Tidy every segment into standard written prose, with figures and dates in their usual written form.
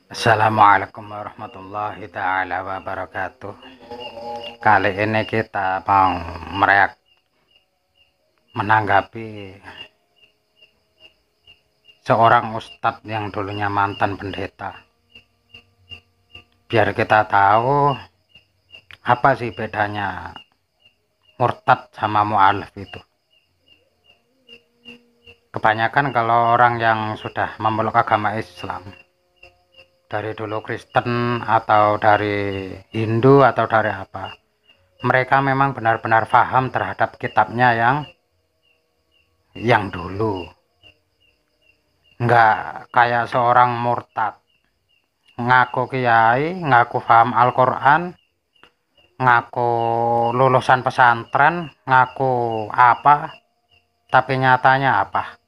Assalamualaikum warahmatullahi taala wabarakatuh. Kali ini kita mau menanggapi seorang ustadz yang dulunya mantan pendeta. Biar kita tahu apa sih bedanya murtad sama mu'alaf itu. Kebanyakan kalau orang yang sudah memeluk agama Islam, dari dulu Kristen atau dari Hindu atau dari apa, mereka memang benar-benar paham terhadap kitabnya yang dulu. Nggak kayak seorang murtad ngaku kiai, ngaku paham Al-Quran, ngaku lulusan pesantren, ngaku apa, tapi nyatanya apa?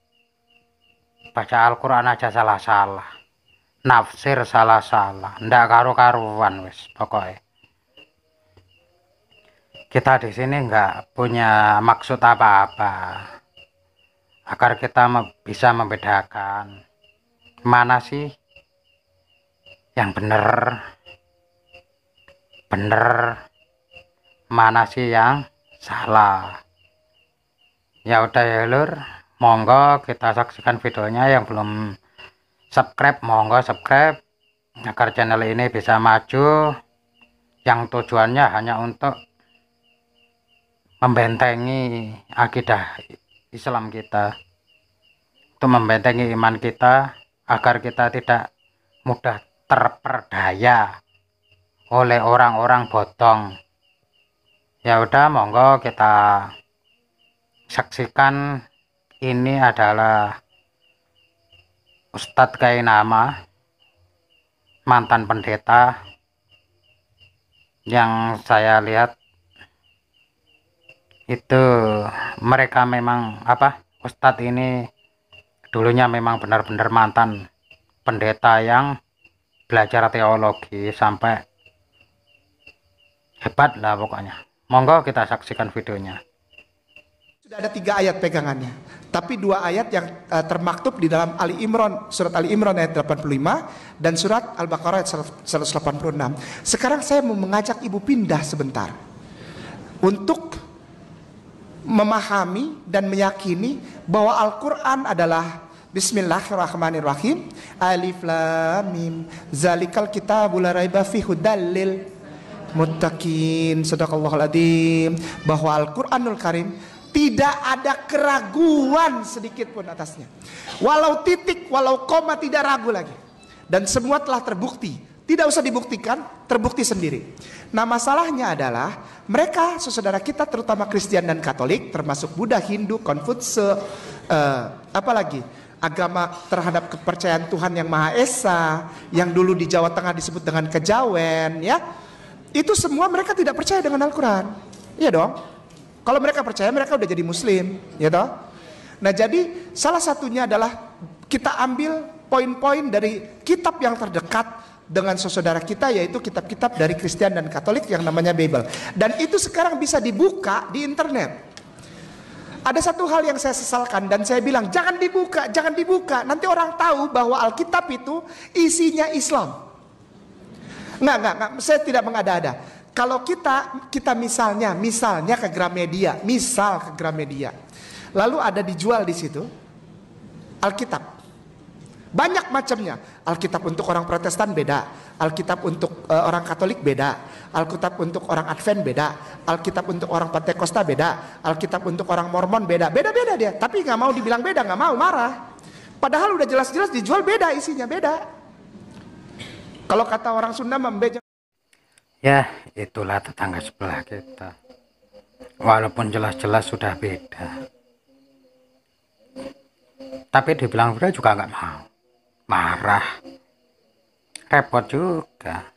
Baca Al-Quran aja salah-salah, nafsir salah-salah, ndak karu-karuan wis pokoknya. Kita di sini nggak punya maksud apa-apa, agar kita bisa membedakan mana sih yang bener, mana sih yang salah. Ya udah ya lur, monggo kita saksikan videonya. Yang belum subscribe monggo subscribe agar channel ini bisa maju, yang tujuannya hanya untuk membentengi akidah Islam kita, untuk membentengi iman kita agar kita tidak mudah terperdaya oleh orang-orang bodong. Ya udah monggo kita saksikan. Ini adalah Ustadz Kainama, mantan pendeta, yang saya lihat itu mereka memang Ustadz ini dulunya memang benar-benar mantan pendeta yang belajar teologi sampai hebat lah pokoknya. Monggo kita saksikan videonya. Sudah ada 3 ayat pegangannya, tapi 2 ayat yang termaktub di dalam Ali Imran, surat Ali Imran ayat 85 dan surat Al-Baqarah ayat 186. Sekarang saya mau mengajak ibu pindah sebentar untuk memahami dan meyakini bahwa Al-Quran adalah Bismillahirrahmanirrahim, Alif Lam Mim, Zalikal kitabul la raiba fihi hudal lil muttaqin. Shadaqallahul adzim. Bahwa Al-Quranul Karim tidak ada keraguan sedikit pun atasnya. Walau titik, walau koma tidak ragu lagi. Dan semua telah terbukti. Tidak usah dibuktikan, terbukti sendiri. Nah masalahnya adalah mereka saudara kita terutama Kristen dan Katolik, termasuk Buddha, Hindu, Konfutse, apalagi agama terhadap kepercayaan Tuhan yang Maha Esa, yang dulu di Jawa Tengah disebut dengan kejawen, ya. Itu semua mereka tidak percaya dengan Al-Quran. Iya dong. Kalau mereka percaya, mereka udah jadi muslim, ya toh. Nah jadi salah satunya adalah kita ambil poin-poin dari kitab yang terdekat dengan saudara kita, yaitu kitab-kitab dari Kristen dan Katolik yang namanya Bible. Dan itu sekarang bisa dibuka di internet. Ada satu hal yang saya sesalkan dan saya bilang jangan dibuka, jangan dibuka. Nanti orang tahu bahwa Alkitab itu isinya Islam. Enggak, saya tidak mengada-ada. Kalau kita misalnya ke Gramedia, lalu ada dijual di situ Alkitab, banyak macamnya. Alkitab untuk orang Protestan beda, Alkitab untuk orang Katolik beda, Alkitab untuk orang Advent beda, Alkitab untuk orang Pentakosta beda, Alkitab untuk orang Mormon beda dia. Tapi nggak mau dibilang beda, nggak mau, marah. Padahal udah jelas-jelas dijual beda, isinya beda. Kalau kata orang Sunda membejek. Ya, itulah tetangga sebelah kita. Walaupun jelas-jelas sudah beda, tapi dibilang beda juga nggak mau. Marah. Repot juga.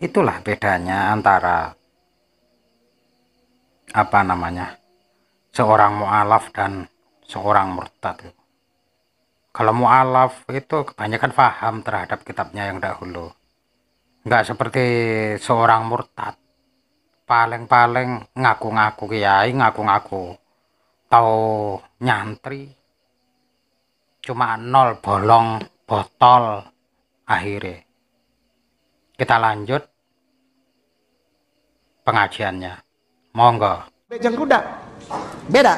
Itulah bedanya antara seorang mu'alaf dan seorang murtad. Kalau mu'alaf itu kebanyakan paham terhadap kitabnya yang dahulu. Nggak seperti seorang murtad, paling-paling ngaku-ngaku kiai, ngaku-ngaku tahu nyantri, cuma nol bolong botol akhirnya. kita lanjut pengajiannya. Monggo. Bejang kuda. Beda.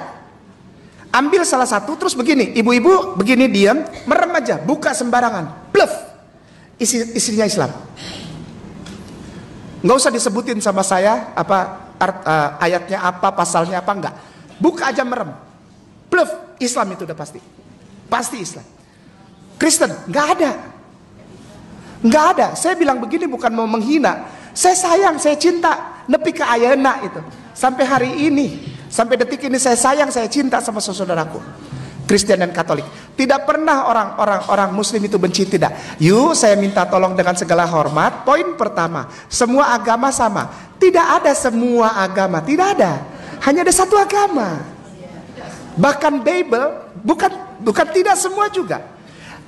Ambil salah satu terus begini, ibu-ibu begini diam, merem aja, buka sembarangan. Bluff. Istrinya Islam. Nggak usah disebutin sama saya ayatnya apa, pasalnya apa, enggak. Buka aja merem. Bluff. Islam itu udah pasti. Pasti Islam. Kristen, nggak ada. Nggak ada. Saya bilang begini bukan mau menghina. Saya sayang, saya cinta. Nepi ke ayana itu. Sampai hari ini, sampai detik ini saya sayang, saya cinta sama saudaraku Kristen dan Katolik. Tidak pernah orang Muslim itu benci, tidak. Yuk, saya minta tolong dengan segala hormat. Poin pertama, semua agama sama. Tidak ada semua agama, tidak ada. Hanya ada satu agama. Bahkan Bible bukan tidak semua juga.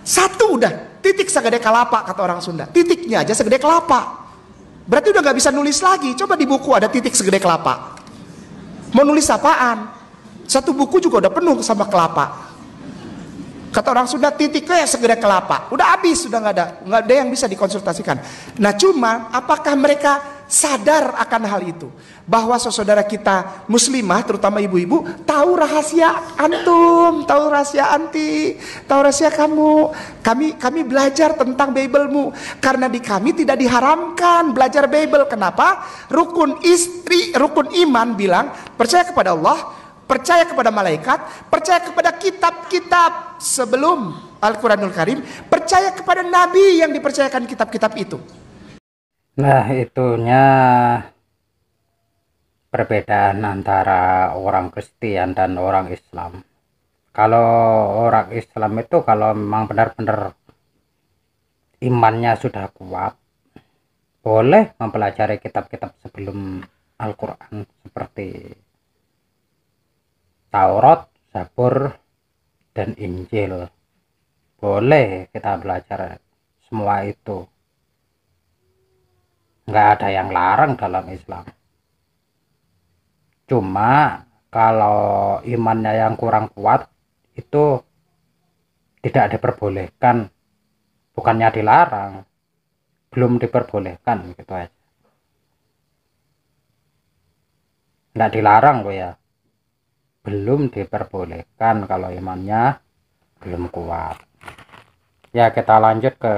Satu udah, titik segede kelapa kata orang Sunda. Titiknya aja segede kelapa. Berarti udah nggak bisa nulis lagi. Coba di buku ada titik segede kelapa. Mau nulis apaan? Satu buku juga udah penuh sama kelapa. Kata orang Sunda titiknya segede kelapa. Udah habis, udah nggak ada yang bisa dikonsultasikan. Nah cuma apakah mereka sadar akan hal itu? Bahwa saudara kita muslimah, terutama ibu-ibu, tahu rahasia antum, tahu rahasia anti, tahu rahasia kamu. Kami belajar tentang Bible-mu. Karena di kami tidak diharamkan belajar Bible. Kenapa? Rukun iman bilang percaya kepada Allah, percaya kepada malaikat, percaya kepada kitab-kitab sebelum Al-Quranul Karim, percaya kepada Nabi yang dipercayakan kitab-kitab itu. Nah, itunya perbedaan antara orang Kristen dan orang Islam. Kalau orang Islam itu kalau memang benar-benar imannya sudah kuat, boleh mempelajari kitab-kitab sebelum Al-Quran seperti Taurat, Zabur, dan Injil. Boleh kita belajar semua itu. Nggak ada yang larang dalam Islam. Cuma kalau imannya yang kurang kuat itu tidak diperbolehkan. Bukannya dilarang, belum diperbolehkan gitu aja. Nggak dilarang kok ya. Belum diperbolehkan kalau imannya belum kuat. Ya, kita lanjut ke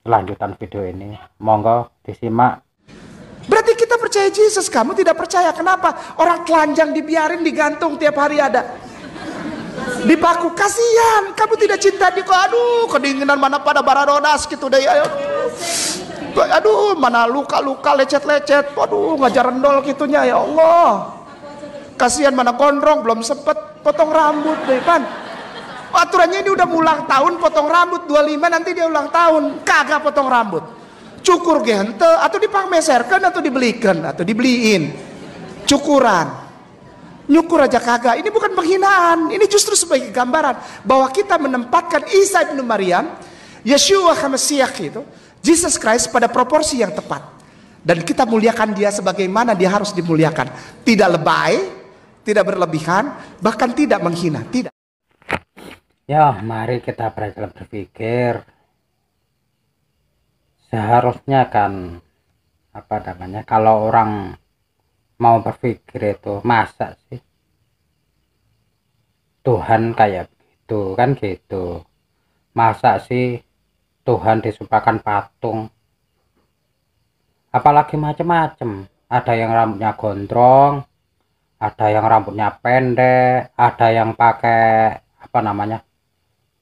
lanjutan video ini. Monggo disimak. Berarti kita percaya Yesus, kamu tidak percaya. Kenapa? Orang telanjang dibiarin digantung tiap hari ada. Dipaku, kasihan. Kamu tidak cinta di aduh, kedinginan mana pada baradonas gitu deh. Aduh, mana luka-luka lecet-lecet. Waduh, ngajar rendol gitunya ya Allah. Kasihan mana gondrong belum sempet potong rambut deh kan. Aturannya ini udah ulang tahun potong rambut 25 nanti dia ulang tahun kagak potong rambut. Cukur gente atau dipangmeserkan atau dibelikan atau dibeliin. Cukuran. Nyukur aja kagak. Ini bukan penghinaan, ini justru sebagai gambaran bahwa kita menempatkan Isa bin Maryam, Yeshua HaMashiach itu, Jesus Christ pada proporsi yang tepat. Dan kita muliakan dia sebagaimana dia harus dimuliakan. Tidak lebay, tidak berlebihan, bahkan tidak menghina, tidak. Ya, mari kita belajar berpikir. Seharusnya kan kalau orang mau berpikir itu masa sih Tuhan kayak begitu kan gitu. Masa sih Tuhan disumpahkan patung, apalagi macam-macam. Ada yang rambutnya gondrong, ada yang rambutnya pendek, ada yang pakai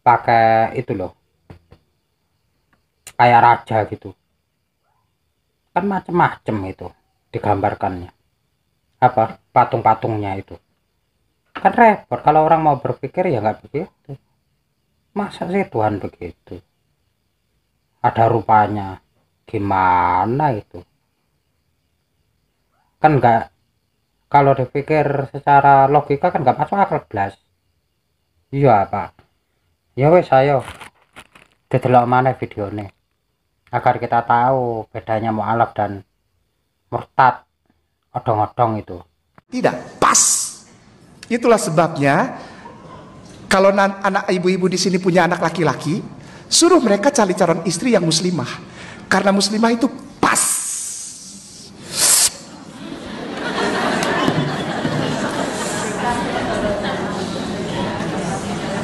pakai itu loh, kayak raja gitu kan, macam-macam itu digambarkannya patung-patungnya itu kan repot. Kalau orang mau berpikir ya nggak begitu. Masa sih Tuhan begitu, ada rupanya gimana itu kan nggak, kalau dipikir secara logika kan nggak masuk akal belas. Iya Pak, ya wes ayo dedelok mana videonya agar kita tahu bedanya mu'alaf dan murtad, odong-odong itu. Tidak pas. Itulah sebabnya kalau anak ibu-ibu di sini punya anak laki-laki, Suruh mereka cari calon istri yang muslimah. Karena muslimah itu pas.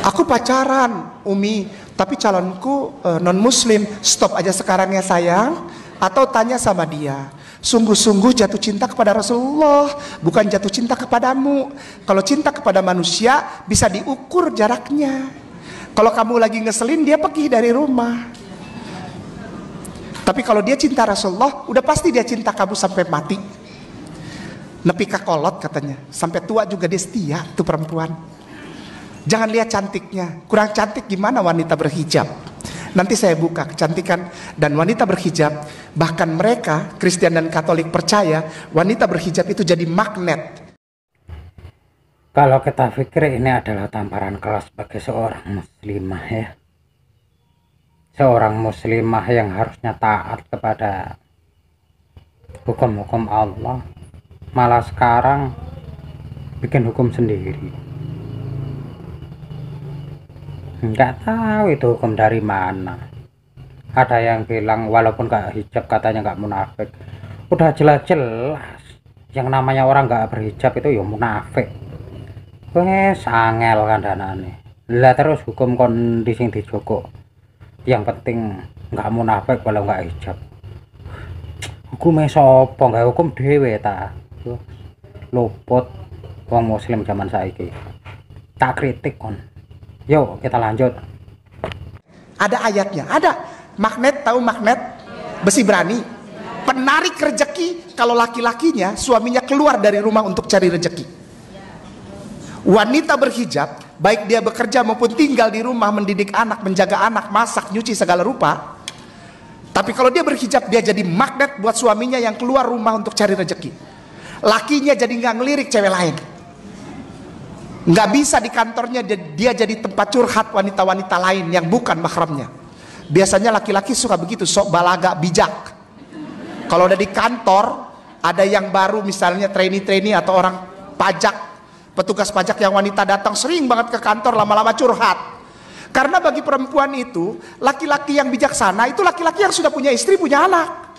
Aku pacaran, Umi, tapi calonku non muslim. Stop aja sekarang ya sayang. Atau tanya sama dia, sungguh-sungguh jatuh cinta kepada Rasulullah, bukan jatuh cinta kepadamu. Kalau cinta kepada manusia bisa diukur jaraknya. Kalau kamu lagi ngeselin, dia pergi dari rumah. Tapi kalau dia cinta Rasulullah, udah pasti dia cinta kamu sampai mati. Nepi kakolot katanya, sampai tua juga dia setia tuh perempuan. Jangan lihat cantiknya, kurang cantik gimana wanita berhijab. Nanti saya buka kecantikan dan wanita berhijab. Bahkan mereka Kristen dan Katolik percaya wanita berhijab itu jadi magnet. Kalau kita pikir ini adalah tamparan keras bagi seorang muslimah ya. Seorang muslimah yang harusnya taat kepada hukum-hukum Allah, malah sekarang bikin hukum sendiri. Nggak tahu itu hukum dari mana. Ada yang bilang walaupun gak hijab katanya nggak munafik. Udah jelas-jelas yang namanya orang nggak berhijab itu ya munafik. Wes angel kandhanane. Lah terus hukum kondisi dijoko. Yang penting nggak munafik walau nggak hijab. Hukume sapa? Nggak hukum dhewe ta. Luput wong muslim zaman saiki. Tak kritik kon. Yuk kita lanjut. Ada ayatnya, ada magnet, tahu magnet? Besi berani, penarik rezeki. Kalau laki-lakinya suaminya keluar dari rumah untuk cari rezeki. Wanita berhijab, baik dia bekerja maupun tinggal di rumah, mendidik anak, menjaga anak, masak, nyuci segala rupa. Tapi kalau dia berhijab, dia jadi magnet buat suaminya yang keluar rumah untuk cari rezeki. Lakinya jadi nggak ngelirik cewek lain. Nggak bisa di kantornya dia jadi tempat curhat wanita-wanita lain yang bukan mahramnya. Biasanya laki-laki suka begitu, sok balaga, bijak. Kalau udah di kantor, ada yang baru misalnya trainee atau orang pajak, petugas pajak yang wanita datang sering banget ke kantor, lama-lama curhat. Karena bagi perempuan itu, laki-laki yang bijaksana itu laki-laki yang sudah punya istri, punya anak.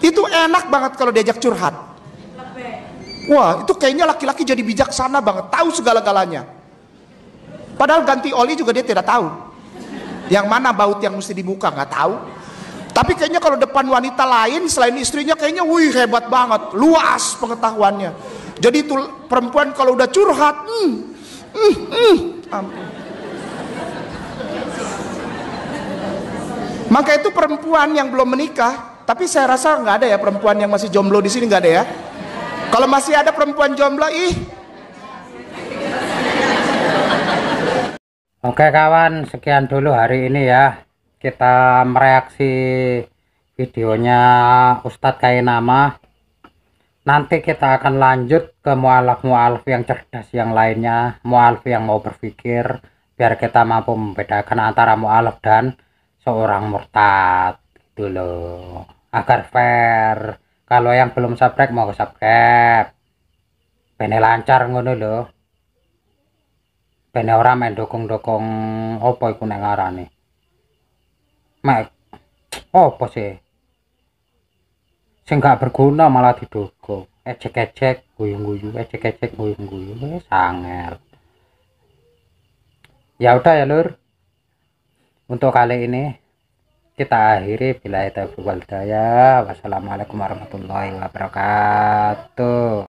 Itu enak banget kalau diajak curhat. Wah, itu kayaknya laki-laki jadi bijaksana banget, tahu segala-galanya. Padahal ganti oli juga dia tidak tahu. Yang mana baut yang mesti dibuka, nggak tahu. Tapi kayaknya kalau depan wanita lain selain istrinya kayaknya wih hebat banget, luas pengetahuannya. Jadi itu perempuan kalau udah curhat, ampun. Maka itu perempuan yang belum menikah, tapi saya rasa nggak ada ya perempuan yang masih jomblo di sini, nggak ada ya. Kalau masih ada perempuan jomblo, Oke kawan, sekian dulu hari ini ya. Kita mereaksi videonya Ustadz Kainama. Nanti kita akan lanjut ke mu'alaf-mu'alaf yang cerdas yang lainnya, mu'alaf yang mau berpikir, biar kita mampu membedakan antara mu'alaf dan seorang murtad gitu loh, agar fair. Kalau yang belum subscribe mau subscribe, bene lancar ngono loh, bene ora main dokong-dokong opo iku nek ngarane mek opo sih sing gak berguna malah didukung, ejek-ejek guyu-guyu, ejek-ejek guyu-guyu, wis angel. Ya udah ya lur, untuk kali ini kita akhiri. Bila itu wal hidayah. Wassalamualaikum warahmatullahi wabarakatuh.